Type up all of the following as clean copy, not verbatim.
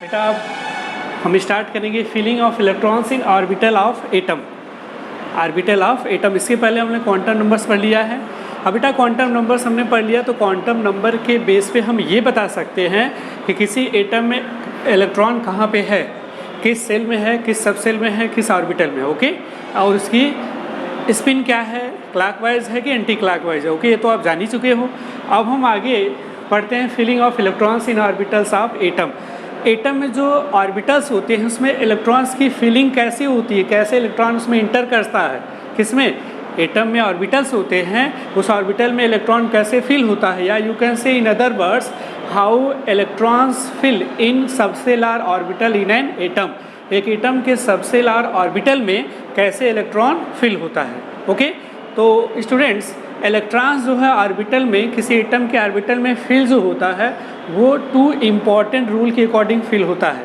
बेटा अब हम स्टार्ट करेंगे feeling of electrons in orbital of atom. Orbital of atom, इसके पहले हमने क्वांटम नंबर्स पढ़ लिया है। अब बेटा क्वांटम नंबर्स हमने पढ़ लिया तो क्वांटम नंबर के बेस पे हम ये बता सकते हैं कि किसी एटम में इलेक्ट्रॉन कहाँ पे है, किस सेल में है, किस सब सेल में है, किस ऑर्बिटल में है। ओके, और उसकी स्पिन क्या है, क्लॉकवाइज है कि एंटी क्लॉकवाइज है। ओके, ये तो आप जान ही चुके हो। अब हम आगे पढ़ते हैं feeling of electrons in orbitals of atom. Atom में जो ऑर्बिटल्स होते हैं उसमें इलेक्ट्रॉन्स की फीलिंग कैसी होती है, कैसे इलेक्ट्रॉन उसमें इंटर करता है, किसमें, एटम में ऑर्बिटल्स होते हैं, उस ऑर्बिटल में इलेक्ट्रॉन कैसे फील होता है, या you can say in other words how electrons fill in subshell orbital in an atom. एक एटम के सबसेलर ऑर्बिटल में कैसे इलेक्ट्रॉन फील होता है। ओके, तो स्टूडेंट्स इलेक्ट्रॉन्स जो है ऑर्बिटल में, किसी एटम के ऑर्बिटल में फील जो होता है वो टू इम्पॉर्टेंट रूल के अकॉर्डिंग फील होता है,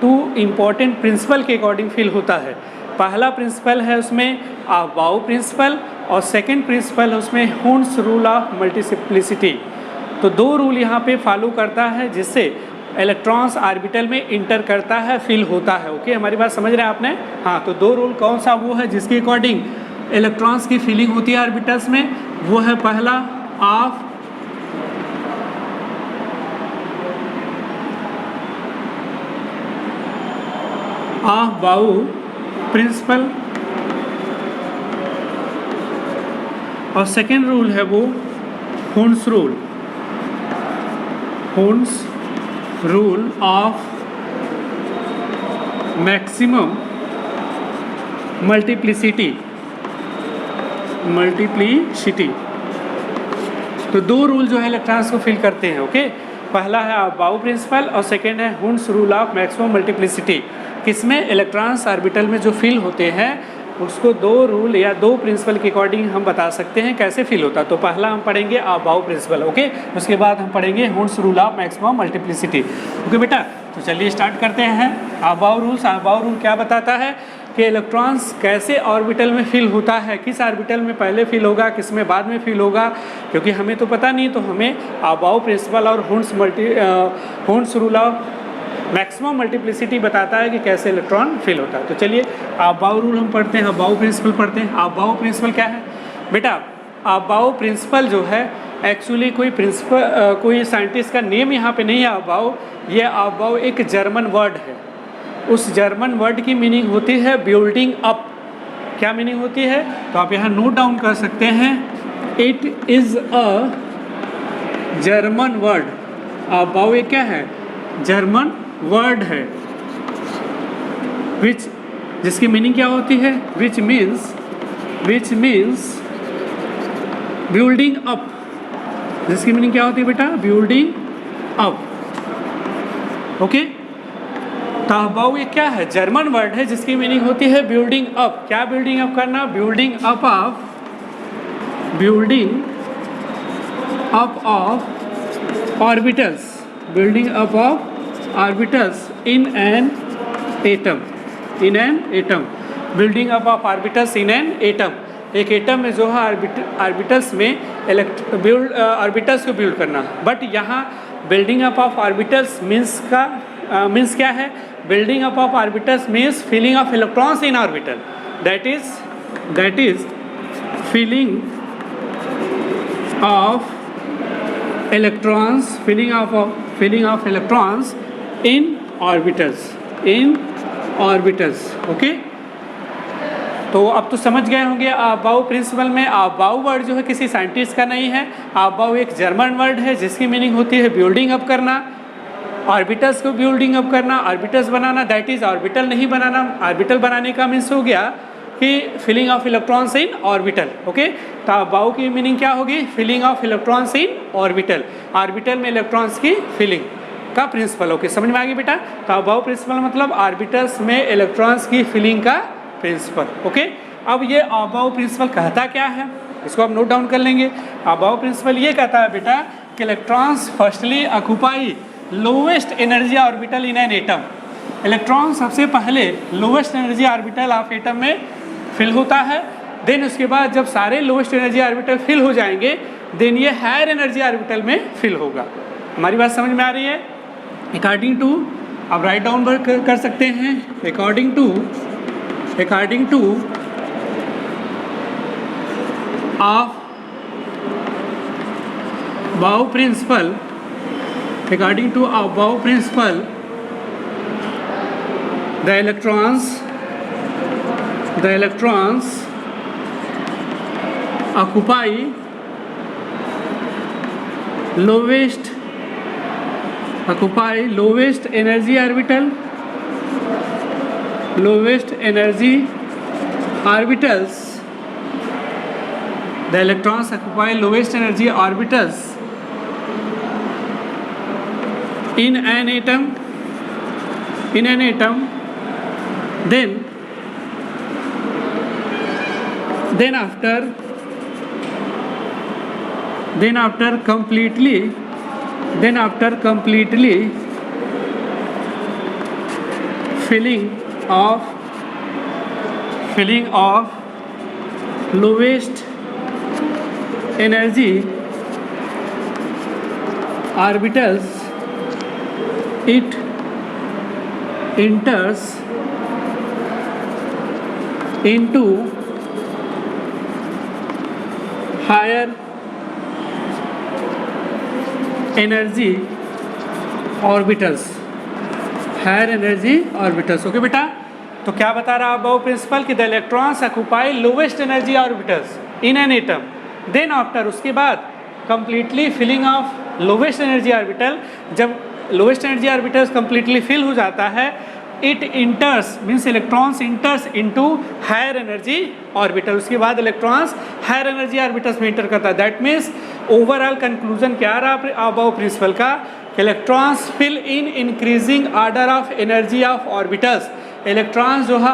टू इम्पॉर्टेंट प्रिंसिपल के अकॉर्डिंग फील होता है। पहला प्रिंसिपल है उसमें अबाउ प्रिंसिपल और सेकंड प्रिंसिपल है उसमें हुन्स रूल ऑफ मल्टीप्लिसिटी। तो दो रूल यहाँ पे फॉलो करता है जिससे इलेक्ट्रॉन्स ऑर्बिटल में इंटर करता है, फील होता है। ओके, हमारी बात समझ रहे हैं आपने? हाँ, तो दो रूल कौन सा वो है जिसके अकॉर्डिंग इलेक्ट्रॉन्स की फीलिंग होती है ऑर्बिटल्स में, वो है पहला ऑफ बाउ प्रिंसिपल और सेकेंड रूल है वो Hund's rule, Hund's rule of maximum multiplicity. तो दो रूल जो है इलेक्ट्रॉन्स को फिल करते हैं। ओके, पहला है अबाउ प्रिंसिपल और सेकेंड है Hund's rule of maximum multiplicity. किसमें इलेक्ट्रॉन्स ऑर्बिटल में जो फील होते हैं उसको दो रूल या दो प्रिंसिपल के अकॉर्डिंग हम बता सकते हैं कैसे फील होता है। तो पहला हम पढ़ेंगे अबाउ प्रिंसिपल। ओके, उसके बाद हम पढ़ेंगे Hund's rule of maximum multiplicity. Okay बेटा, तो चलिए स्टार्ट करते हैं। अबाउ रूल्स, अबाउ रूल क्या बताता है कि इलेक्ट्रॉन्स कैसे ऑर्बिटल में फील होता है, किस ऑर्बिटल में पहले फील होगा, किस में बाद में फील होगा, क्योंकि हमें तो पता नहीं। तो हमें अबाउ प्रिंसिपल और Hund's rule of maximum multiplicity बताता है कि कैसे इलेक्ट्रॉन फील होता है। तो चलिए अबाउ रूल हम पढ़ते हैं, अबाउ प्रिंसिपल पढ़ते हैं। अबाउ प्रिंसिपल क्या है बेटा? अबाउ प्रिंसिपल जो है एक्चुअली कोई साइंटिस्ट का नेम यहाँ पे नहीं है अबाउ। ये अबाउ एक जर्मन वर्ड है। उस जर्मन वर्ड की मीनिंग होती है बिल्डिंग अप। क्या मीनिंग होती है तो आप यहाँ नोट डाउन कर सकते हैं। It is a German word. Aufbau एक क्या है? जर्मन वर्ड है जिसकी मीनिंग क्या होती है? Which means building up. जिसकी मीनिंग क्या होती है बेटा? Building up. ओके, तो अबाउ ये क्या है? जर्मन वर्ड है जिसकी मीनिंग होती है बिल्डिंग अप। क्या बिल्डिंग अप करना? Building up of orbitals, building up of orbitals in an atom, building up of orbitals in an atom. एक एटम में जो है ऑर्बिटल्स में ऑर्बिटल्स को बिल्ड करना। बट यहाँ building up of orbitals means क्या है? Building up of orbitals means feeling of electrons in orbital. That is feeling of electrons, feeling of electrons in orbitals. Okay, तो अब तो समझ गए होंगे अबाउ प्रिंसिपल में अबाउ वर्ड जो है किसी साइंटिस्ट का नहीं है। अबाउ एक जर्मन वर्ड है जिसकी मीनिंग होती है बिल्डिंग अप करना, ऑर्बिटल्स को बिल्डिंग अप करना, orbitals banana. That is orbital नहीं बनाना। ऑर्बिटल बनाने का मीन्स हो गया कि feeling of electrons in orbital. Okay, तो अबाउ की मीनिंग क्या होगी? Feeling of electrons in orbital, orbital में इलेक्ट्रॉन्स की फीलिंग का प्रिंसिपल। ओके, समझ में आ गई बेटा? तो अबाउ प्रिंसिपल मतलब ऑर्बिटल्स में इलेक्ट्रॉन्स की फीलिंग का प्रिंसिपल। ओके, अब ये अबाउ प्रिंसिपल कहता क्या है इसको आप नोट डाउन कर लेंगे। अबाउ प्रिंसिपल ये कहता है बेटा कि electrons firstly occupy lowest energy orbital in an atom. Electron सबसे पहले lowest energy orbital of atom में फिल होता है। देन उसके बाद जब सारे लोवेस्ट एनर्जी ऑर्बिटल फिल हो जाएंगे देन ये हायर एनर्जी ऑर्बिटल में फिल होगा। हमारी बात समझ में आ रही है? अकॉर्डिंग टू अब राइट डाउन कर सकते हैं according two of Bow principle, according to Bow principle, the electrons occupy lowest energy orbitals. The electrons occupy lowest energy orbitals in an atom, then after completely filling of lowest energy orbitals, it enters into higher energy orbitals. Okay बेटा, तो क्या बता रहा है Aufbau principle कि the electrons occupy lowest energy orbitals in an atom, then after उसके बाद completely filling of lowest energy orbital, जब lowest energy orbitals completely fill हो जाता है, it enters means electrons enters into higher energy orbital, उसके बाद electrons higher energy orbitals में enter करता है। दैट मीन्स ओवरऑल कंक्लूजन क्या रहा अबाउ प्रिंसिपल का, electrons fill in increasing order of energy of orbitals. Electrons जो है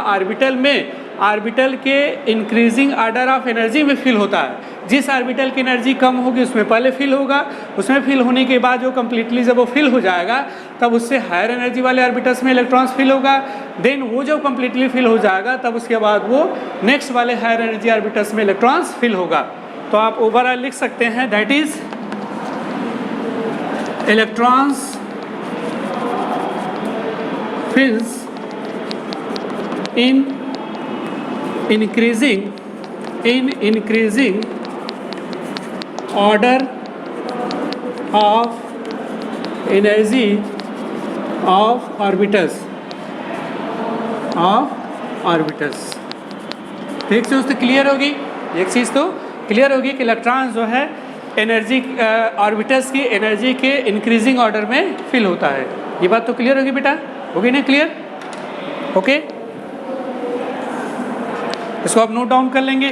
ऑर्बिटल के इंक्रीजिंग ऑर्डर ऑफ एनर्जी में फिल होता है। जिस ऑर्बिटल की एनर्जी कम होगी उसमें पहले फिल होगा, उसमें फिल होने के बाद जो कम्प्लीटली जब वो फिल हो जाएगा तब उससे हायर एनर्जी वाले ऑर्बिटल्स में इलेक्ट्रॉन्स फिल होगा। देन वो जब कम्प्लीटली फिल हो जाएगा तब उसके बाद वो नेक्स्ट वाले हायर एनर्जी ऑर्बिटल्स में इलेक्ट्रॉन्स फिल होगा। तो आप ओवरऑल लिख सकते हैं that is electrons fills in increasing order of energy of orbitals एक चीज़ तो क्लियर होगी, कि इलेक्ट्रॉन जो है एनर्जी ऑर्बिटल्स की एनर्जी के इंक्रीजिंग ऑर्डर में फिल होता है। ये बात तो क्लियर होगी बेटा, होगी ना क्लियर? ओके, इसको आप नोट डाउन कर लेंगे,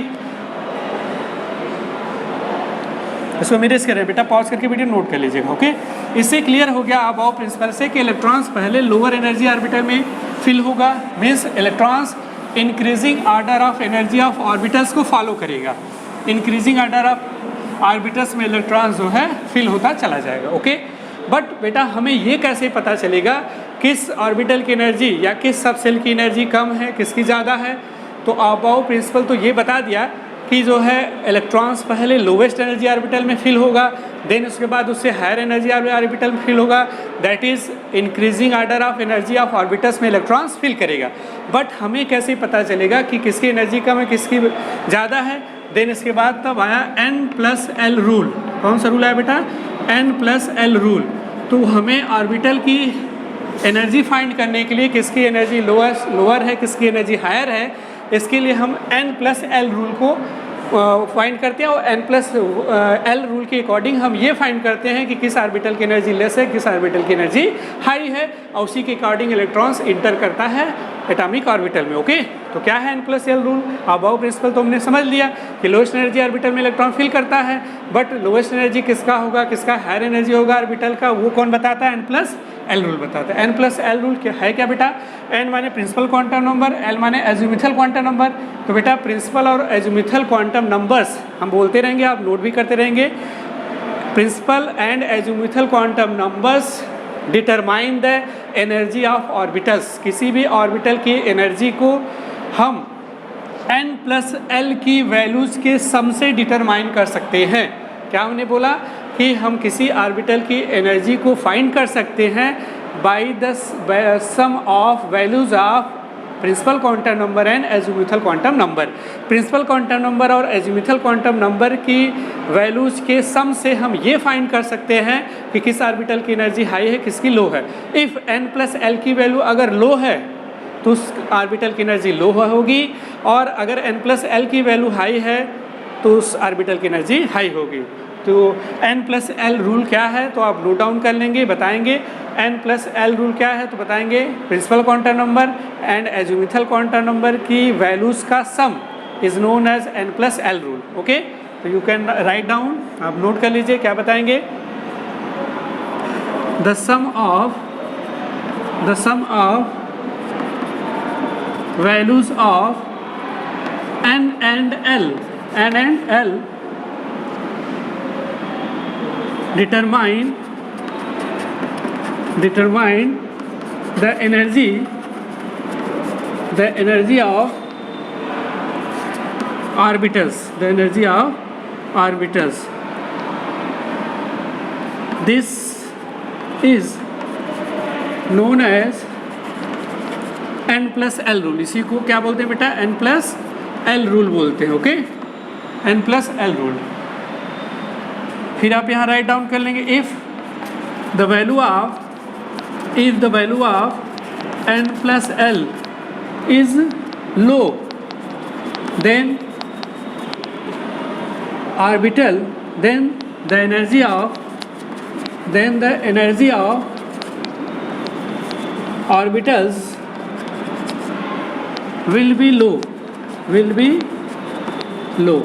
इसको मिरेज करें बेटा, पॉज करके वीडियो नोट कर लीजिएगा। ओके, इससे क्लियर हो गया अब प्रिंसिपल से कि इलेक्ट्रॉन्स पहले लोअर एनर्जी ऑर्बिटल में फिल होगा, means electrons increasing order of energy of orbitals को फॉलो करेगा। इंक्रीजिंग ऑर्डर ऑफ ऑर्बिटल्स में इलेक्ट्रॉन्स जो है फिल होता चला जाएगा। ओके, बट बेटा हमें ये कैसे पता चलेगा किस ऑर्बिटल की एनर्जी या किस सब सेल की एनर्जी कम है, किसकी ज़्यादा है? तो अबाउ प्रिंसिपल तो ये बता दिया कि जो है इलेक्ट्रॉन्स पहले लोवेस्ट एनर्जी ऑर्बिटल में फिल होगा, देन उसके बाद उससे हायर एनर्जी ऑर्बिटल में फिल होगा, that is increasing order of energy of orbitals में इलेक्ट्रॉन्स फिल करेगा। बट हमें कैसे पता चलेगा कि किसकी एनर्जी कम है, किसकी ज़्यादा है? देन इसके बाद तब आया N+L रूल। कौन सा रूल आया बेटा? N+L rule. तो हमें ऑर्बिटल की एनर्जी फाइंड करने के लिए किसकी एनर्जी लोअर है, किसकी एनर्जी हायर है, इसके लिए हम N+L रूल को फाइंड करते हैं, और N+L रूल के अकॉर्डिंग हम ये फाइंड करते हैं कि किस ऑर्बिटल की एनर्जी लेस है, किस ऑर्बिटल की एनर्जी हाई है, और उसी के अकॉर्डिंग इलेक्ट्रॉन्स इंटर करता है एटॉमिक ऑर्बिटल में। ओके, तो क्या है N+L रूल? अबाउ प्रिंसिपल तो हमने समझ लिया कि लोएस्ट एनर्जी ऑर्बिटल में इलेक्ट्रॉन फिल करता है, बट लोएस्ट एनर्जी किसका होगा, किसका हायर एनर्जी होगा ऑर्बिटल का, वो कौन बताता है? N+L रूल बताता है। N+L रूल क्या है? क्या बेटा? N माने प्रिंसिपल क्वांटम नंबर, L माने एजुमिथल क्वांटम नंबर। तो बेटा प्रिंसिपल और एजुमिथल क्वांटम नंबर्स हम बोलते रहेंगे, आप नोट भी करते रहेंगे। Principal and azimuthal quantum numbers determine the energy of orbitals. किसी भी ऑर्बिटल की एनर्जी को हम N+L की वैल्यूज़ के सम से डिटरमाइन कर सकते हैं। क्या हमने बोला कि हम किसी ऑर्बिटल की एनर्जी को फाइंड कर सकते हैं by the sum of values of principal quantum number and azimuthal quantum number. Principal quantum number और एजिमुथल क्वांटम नंबर की वैल्यूज के सम से हम ये फाइंड कर सकते हैं कि किस ऑर्बिटल की एनर्जी हाई है, किसकी लो है। इफ़ n प्लस एल की वैल्यू अगर लो है तो उस ऑर्बिटल की एनर्जी लो होगी, और अगर n प्लस एल की वैल्यू हाई है तो उस ऑर्बिटल की एनर्जी हाई होगी। तो n प्लस एल रूल क्या है तो आप नोट डाउन कर लेंगे, बताएंगे। n प्लस एल रूल क्या है तो बताएंगे principal quantum number and azimuthal quantum number की वैल्यूज़ का sum is known as n plus L rule. Okay, तो यू कैन राइट डाउन, आप नोट कर लीजिए क्या बताएंगे। The sum of values of n and l determine the energy of orbitals, this is known as n plus L rule. इसी को क्या बोलते हैं बेटा, n प्लस एल रूल बोलते हैं। Okay, n plus L rule. फिर आप यहाँ राइट डाउन कर लेंगे, if the value of n plus L is low then orbital then the energy of orbitals will be low।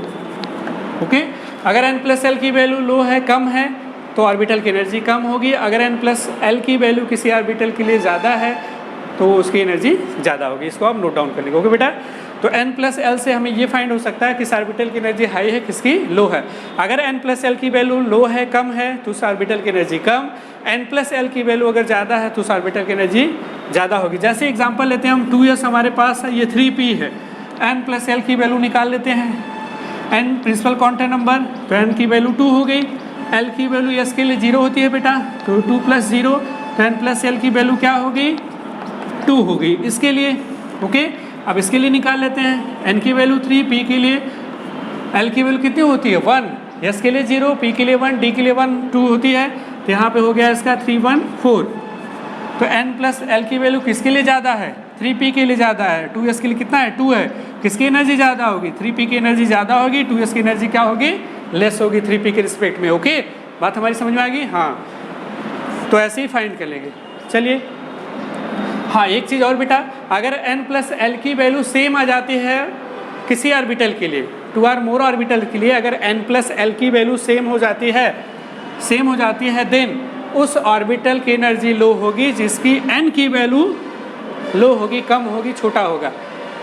Okay, अगर n plus L की value low है, कम है, तो ऑर्बिटल की एनर्जी कम होगी। अगर n प्लस एल की वैल्यू किसी ऑर्बिटल के लिए ज़्यादा है तो उसकी एनर्जी ज़्यादा होगी। इसको आप नोट डाउन कर लेंगे। ओके बेटा, तो n प्लस एल से हमें ये फाइंड हो सकता है किस ऑर्बिटल की एनर्जी हाई है, किसकी लो है। अगर n प्लस एल की वैल्यू लो है, कम है, तो उस ऑर्बिटल की एनर्जी कम। n प्लस एल की वैल्यू अगर ज़्यादा है तो उस ऑर्बिटल की एनर्जी ज़्यादा होगी। जैसे एग्जांपल लेते हैं हम, 2s हमारे पास है, ये 3p है, n प्लस एल की वैल्यू निकाल लेते हैं। n प्रिंसिपल क्वांटम नंबर, तो n की वैल्यू 2 हो गई। l की वैल्यू s के लिए 0 होती है बेटा, तो 2 प्लस 0, तो n प्लस एल की वैल्यू क्या होगी, 2 होगी इसके लिए। ओके, अब इसके लिए निकाल लेते हैं। n की वैल्यू 3, p के लिए l की वैल्यू कितनी होती है, 1, s के लिए 0, p के लिए 1, d के लिए 1, 2 होती है, तो यहाँ पे हो गया इसका 3, 1, 4। तो n प्लस एल की वैल्यू किसके लिए ज़्यादा है, 3p के लिए ज़्यादा है। 2s के लिए कितना है, 2 है, किसकी एनर्जी ज़्यादा होगी, 3p की एनर्जी ज़्यादा होगी, 2s की एनर्जी क्या होगी, लेस होगी 3p के रिस्पेक्ट में। ओके, बात हमारी समझ में आ गई। हाँ, तो ऐसे ही फाइंड कर लेंगे। चलिए, हाँ एक चीज़ और बेटा, अगर n प्लस एल की वैल्यू सेम आ जाती है किसी ऑर्बिटल के लिए, 2 और मोर ऑर्बिटल के लिए, अगर n प्लस एल की वैल्यू सेम हो जाती है देन उस ऑर्बिटल की एनर्जी लो होगी जिसकी n की वैल्यू लो होगी, कम होगी, छोटा होगा।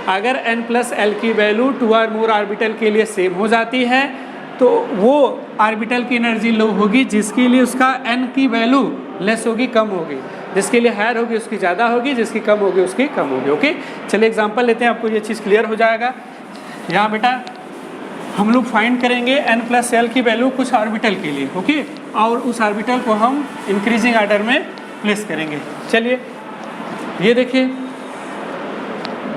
अगर n प्लस एल की वैल्यू 2 और मोर ऑर्बिटल के लिए सेम हो जाती है तो वो ऑर्बिटल की एनर्जी लो होगी जिसके लिए उसका n की वैल्यू लेस होगी, कम होगी। जिसके लिए हायर होगी उसकी ज़्यादा होगी, जिसकी कम होगी उसकी कम होगी। ओके, चलिए एग्जांपल लेते हैं, आपको ये चीज़ क्लियर हो जाएगा। यहाँ बेटा हम लोग फाइंड करेंगे n प्लस एल की वैल्यू कुछ ऑर्बिटल के लिए। ओके, और उस ऑर्बिटल को हम इंक्रीजिंग ऑर्डर में प्लेस करेंगे। चलिए, ये देखिए,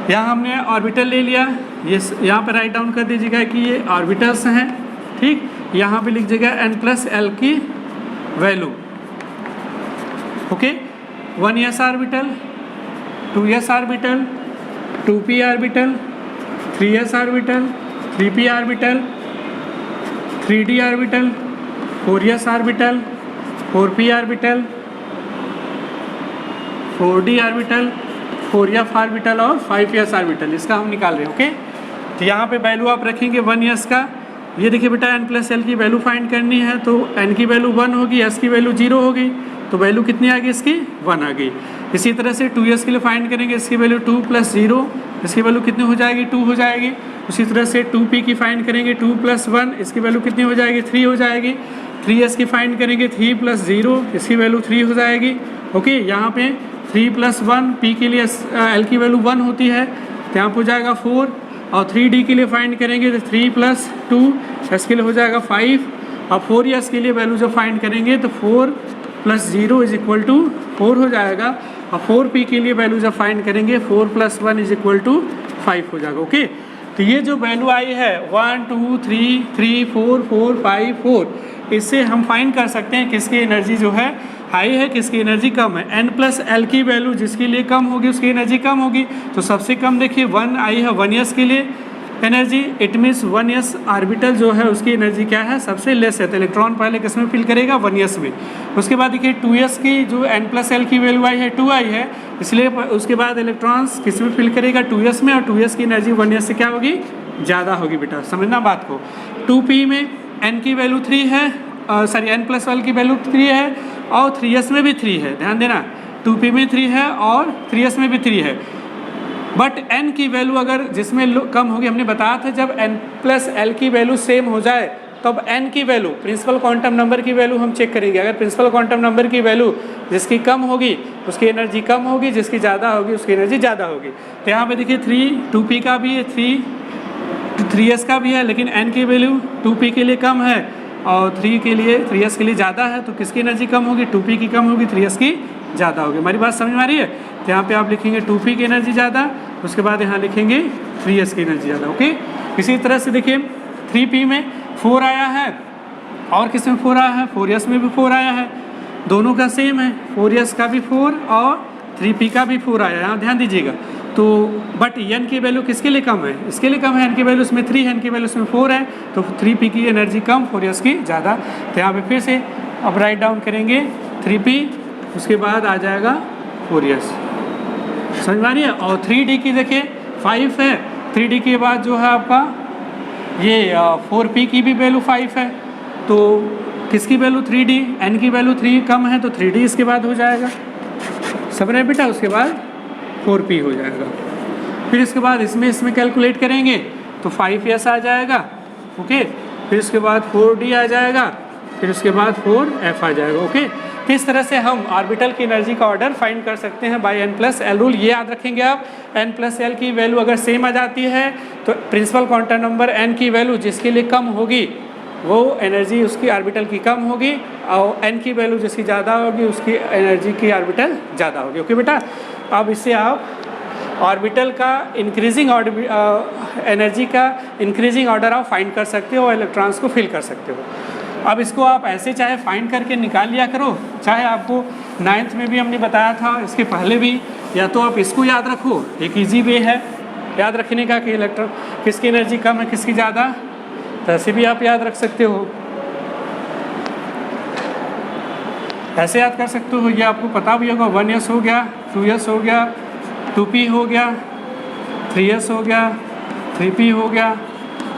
यहाँ हमने ऑर्बिटल ले लिया, ये यहाँ पर राइट डाउन कर दीजिएगा कि ये ऑर्बिटल्स हैं। ठीक, यहाँ पे लिख दीजिएगा n प्लस एल की value. Okay, 1s orbital, 2s orbital, 2p orbital, 3s orbital, 3p orbital, 3d orbital, 4s orbital, 4p orbital, 4d orbital, 4f orbital और 5s ऑर्बिटल, इसका हम निकाल रहे हैं। ओके, तो यहाँ पे वैल्यू आप रखेंगे 1s का। ये देखिए बेटा, n प्लस एल की वैल्यू फाइंड करनी है, तो n की वैल्यू 1 होगी, s की वैल्यू 0 हो गई, तो वैल्यू कितनी आ गई इसकी, 1 आ गई। इसी तरह से 2s के लिए फाइंड करेंगे, इसकी वैल्यू 2 प्लस 0, इसकी वैल्यू कितनी हो जाएगी, 2 हो जाएगी। उसी तरह से 2p की फाइंड करेंगे, 2 प्लस 1, इसकी वैल्यू कितनी हो जाएगी, 3 हो जाएगी। 3s की फाइंड करेंगे, 3 प्लस 0, इसकी वैल्यू 3 हो जाएगी। ओके, यहाँ पे 3 प्लस 1, p के लिए l की वैल्यू 1 होती है, तो यहाँ पर हो जाएगा 4। और 3d के लिए फाइंड करेंगे तो 3 प्लस 2, s के लिए हो जाएगा 5। और 4s के लिए वैल्यू जब फाइंड करेंगे तो 4 प्लस 0 इज इक्वल टू 4 हो जाएगा। और 4p के लिए वैल्यू जब फाइंड करेंगे 4 + 1 इज इक्वल टू 5 हो जाएगा। ओके, तो ये जो वैल्यू आई है 1 2 3 3 4 4 5 4, इससे हम फाइंड कर सकते हैं किसकी एनर्जी जो है हाई है, किसकी एनर्जी कम है। n+l की वैल्यू जिसके लिए कम होगी उसकी एनर्जी कम होगी। तो सबसे कम देखिए 1 आई है 1s के लिए energy, it means 1s orbital जो है उसकी एनर्जी क्या है, सबसे लेस है। तो इलेक्ट्रॉन पहले किस में फिल करेगा, 1s में। उसके बाद देखिए 2s की जो n+l की वैल्यू आई है 2 आई है, इसलिए उसके बाद इलेक्ट्रॉन्स किस में फिल करेगा, 2s में। और 2s की एनर्जी 1s से क्या होगी, ज़्यादा होगी बेटा, समझना बात को। 2p में n की वैल्यू 3 है, सॉरी n+l की वैल्यू 3 है और 3s में भी 3 है, ध्यान देना 2p में 3 है और 3s में भी 3 है। बट n की वैल्यू अगर जिसमें कम होगी, हमने बताया था जब n+l की वैल्यू सेम हो जाए तब n की वैल्यू प्रिंसिपल क्वांटम नंबर की वैल्यू हम चेक करेंगे। अगर प्रिंसिपल क्वांटम नंबर की वैल्यू जिसकी कम होगी उसकी एनर्जी कम होगी, जिसकी ज़्यादा होगी उसकी एनर्जी ज़्यादा होगी। तो यहाँ पे देखिए 2p का भी है, 3s का भी है, लेकिन n की वैल्यू 2p के लिए कम है और 3s के लिए ज़्यादा है। तो किसकी एनर्जी कम होगी, 2p की कम होगी, 3s की ज़्यादा होगी। हमारी बात समझ में आ रही है। तो यहाँ पे आप लिखेंगे 2p की एनर्जी ज़्यादा, उसके बाद यहाँ लिखेंगे 3s की एनर्जी ज़्यादा। ओके, इसी तरह से देखिए 3p में 4 आया है और किस में 4 आया है, 4s में भी 4 आया है, दोनों का सेम है, 4s का भी 4 और 3p का भी 4 आया है, यहाँ ध्यान दीजिएगा। तो बट n की वैल्यू किसके लिए कम है, इसके लिए कम है, n की वैल्यू इसमें 3 है, n की वैल्यू इसमें 4 है, तो 3p की एनर्जी कम, 4s की ज़्यादा। तो यहाँ पे फिर से अब राइट डाउन करेंगे 3p, उसके बाद आ जाएगा 4s, समझ में आ रही है। और 3d की देखिए 5 है, 3d के बाद जो है आपका ये 4p की भी वैल्यू 5 है, तो किसकी वैल्यू 3d, n की वैल्यू 3 कम है तो 3d इसके बाद हो जाएगा, समझ रहे बेटा। उसके बाद 4p हो जाएगा। फिर इसके बाद इसमें कैलकुलेट करेंगे तो 5s आ जाएगा। ओके, फिर उसके बाद 4d आ जाएगा, फिर उसके बाद 4f आ जाएगा। ओके, तो इस तरह से हम ऑर्बिटल की एनर्जी का ऑर्डर फाइंड कर सकते हैं बाय n+l रूल। ये याद रखेंगे आप, n+l की वैल्यू अगर सेम आ जाती है तो प्रिंसिपल क्वांटम नंबर n की वैल्यू जिसके लिए कम होगी वो एनर्जी उसकी ऑर्बिटल की कम होगी, और n की वैल्यू जिसकी ज़्यादा होगी उसकी एनर्जी की ऑर्बिटल ज़्यादा होगी। ओके बेटा, अब इससे आप ऑर्बिटल का इंक्रीजिंग एनर्जी का इंक्रीजिंग ऑर्डर आप फाइंड कर सकते हो और इलेक्ट्रॉन्स को फिल कर सकते हो। अब इसको आप ऐसे चाहे फाइंड करके निकाल लिया करो, चाहे आपको 9th में भी हमने बताया था, इसके पहले भी, या तो आप इसको याद रखो, एक इजी वे है याद रखने का कि इलेक्ट्रॉन किसकी एनर्जी कम है किसकी ज़्यादा, तो ऐसे भी आप याद रख सकते हो, ऐसे याद कर सकते हो। ये आपको पता भी होगा, 1s हो गया, 2s हो गया, 2p हो गया, 3s हो गया, 3p हो गया,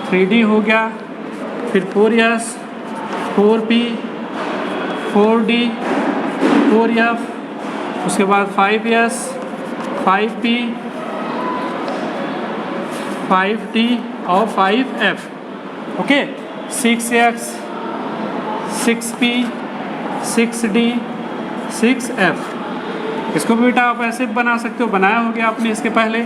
3d हो गया, फिर 4s, 4p, 4d, 4f, उसके बाद 5s, 5p, 5d और 5f। Okay, 6x, 6p, 6d, 6f। इसको भी बेटा आप ऐसे बना सकते हो, बनाया हो गया आपने इसके पहले।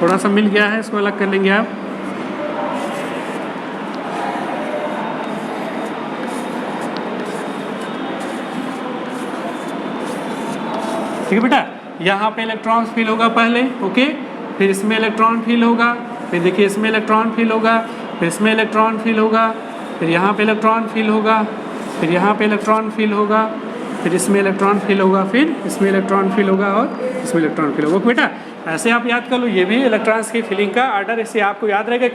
थोड़ा सा मिल गया है, इसको अलग कर लेंगे आप। ठीक है बेटा, यहाँ पे इलेक्ट्रॉन फिल होगा पहले, ओके, फिर इसमें इलेक्ट्रॉन फिल होगा, फिर देखिए इसमें इलेक्ट्रॉन फिल होगा, फिर इसमें इलेक्ट्रॉन फिल होगा, फिर यहाँ पे इलेक्ट्रॉन फिल होगा, फिर यहाँ पे इलेक्ट्रॉन फिल होगा, फिर इसमें इलेक्ट्रॉन फिल होगा, फिर इसमें इलेक्ट्रॉन फिल होगा और इसमें इलेक्ट्रॉन फिल होगा। बेटा ऐसे आप याद कर लो, ये भी इलेक्ट्रॉन्स की फिलिंग का ऑर्डर, इससे आपको याद रहेगा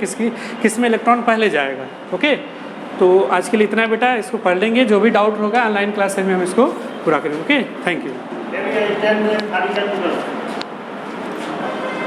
किस में इलेक्ट्रॉन पहले जाएगा। ओके, तो आज के लिए इतना बेटा, इसको पढ़ लेंगे, जो भी डाउट होगा ऑनलाइन क्लासेस में हम इसको पूरा करेंगे। Okay, thank you.